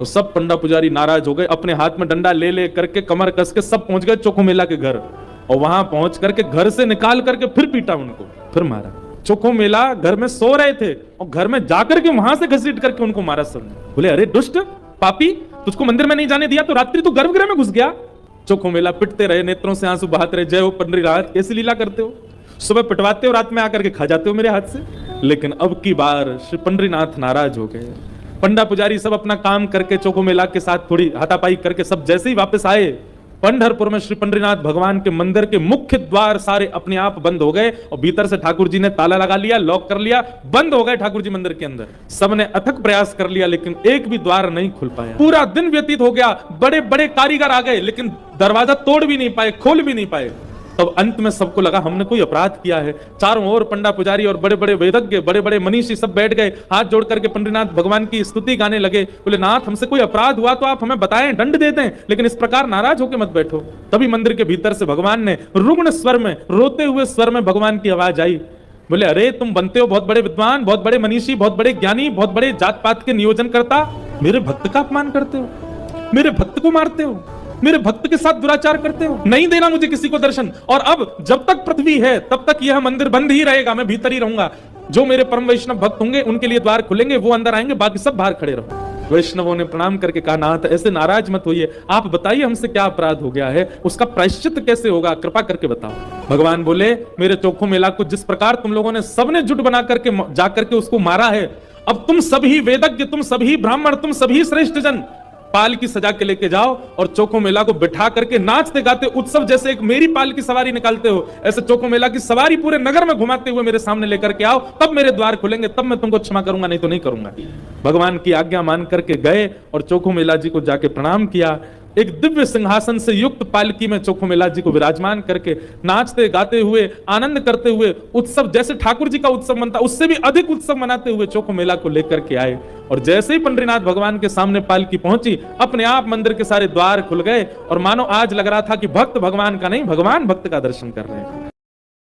तो सब पंडा पुजारी नाराज हो गए, अपने हाथ में डंडा ले ले करके कमर कस के सब पहुंच गए चोखो मेला के घर, और वहां पहुंच करके घर से निकाल करके फिर पीटा उनको, फिर मारा। चोखो मेला घर में सो रहे थे और घर में जाकर के वहां से घसीट करके उनको मारा सबने। बोले अरे दुष्ट पापी, तुझको मंदिर में नहीं जाने दिया तो रात्रि तू गर्भगृह में घुस गया। चोखो मेला पिटते रहे, नेत्रों से आंसू बहाते रहे, जय हो पंडरीनाथ, कैसी लीला करते हो, सुबह पिटवाते हो, रात में आकर के खा जाते हो मेरे हाथ से। लेकिन अब की बार श्री पंडरीनाथ नाराज हो गए। पंडा पुजारी सब अपना काम करके चोखो मेला के साथ थोड़ी हाथापाई करके सब जैसे ही वापस आए, पंढरपुर में श्री पंडरीनाथ भगवान के मंदिर के मुख्य द्वार सारे अपने आप बंद हो गए और भीतर से ठाकुर जी ने ताला लगा लिया, लॉक कर लिया, बंद हो गए ठाकुर जी मंदिर के अंदर। सबने अथक प्रयास कर लिया लेकिन एक भी द्वार नहीं खुल पाया। पूरा दिन व्यतीत हो गया, बड़े बड़े कारीगर आ गए लेकिन दरवाजा तोड़ भी नहीं पाए, खोल भी नहीं पाए। तब अंत में सबको लगा हमने कोई अपराध किया है। चारों ओर पंडा पुजारी और बड़े बड़े वेदज्ञ, बड़े बड़े मनीषी सब बैठ गए, हाथ जोड़ करके पंडरीनाथ भगवान की स्तुति गाने लगे। बोले नाथ, हमसे कोई अपराध हुआ तो आप हमें बताएं, दंड दे दें, लेकिन इस प्रकार नाराज होकर मत बैठो। तभी मंदिर के भीतर से भगवान ने रुग्ण स्वर में, रोते हुए स्वर में भगवान की आवाज आई। बोले अरे तुम बनते हो बहुत बड़े विद्वान, बहुत बड़े मनीषी, बहुत बड़े ज्ञानी, बहुत बड़े जात पात के नियोजन करता, मेरे भक्त का अपमान करते हो, मेरे भक्त को मारते हो, मेरे भक्त के साथ दुराचार करते हो, नहीं देना मुझे किसी को दर्शन। और अब जब तक पृथ्वी है तब तक यह मंदिर बंद ही रहेगा, मैं भीतर ही रहूंगा। जो मेरे परम वैष्णव भक्त होंगे उनके लिए द्वार खुलेंगे, वो अंदर आएंगे, बाकी सब बाहर खड़े रहो। वैष्णवों ने प्रणाम करके कहा नाथ ऐसे नाराज मत होइए, आप बताइए हमसे क्या अपराध हो गया है, उसका प्रायश्चित कैसे होगा, कृपा करके बताओ। भगवान बोले मेरे चोखो मेला को जिस प्रकार तुम लोगों ने सबने जुट बना करके जाकर के उसको मारा है, अब तुम सभी वेदज्ञ, तुम सभी ब्राह्मण, तुम सभी श्रेष्ठ जन पाल की सजा के लेके जाओ और चोखो मेला को बिठा करके नाचते गाते उत्सव जैसे एक मेरी पाल की सवारी निकालते हो, ऐसे चोखो मेला की सवारी पूरे नगर में घुमाते हुए मेरे सामने लेकर के आओ, तब मेरे द्वार खुलेंगे, तब मैं तुमको क्षमा करूंगा, नहीं तो नहीं करूंगा। भगवान की आज्ञा मान करके गए और चोखो मेला जी को जाके प्रणाम किया। एक दिव्य सिंहासन से युक्त पालकी में चोखो मेला जी को विराजमान करके नाचते गाते हुए, आनंद करते हुए, उत्सव जैसे ठाकुर जी का उत्सव मनता उससे भी अधिक उत्सव मनाते हुए चोखो मेला को लेकर के आए। और जैसे ही पंडरीनाथ भगवान के सामने पालकी पहुंची, अपने आप मंदिर के सारे द्वार खुल गए और मानो आज लग रहा था कि भक्त भगवान का नहीं, भगवान भक्त का दर्शन कर रहे हैं।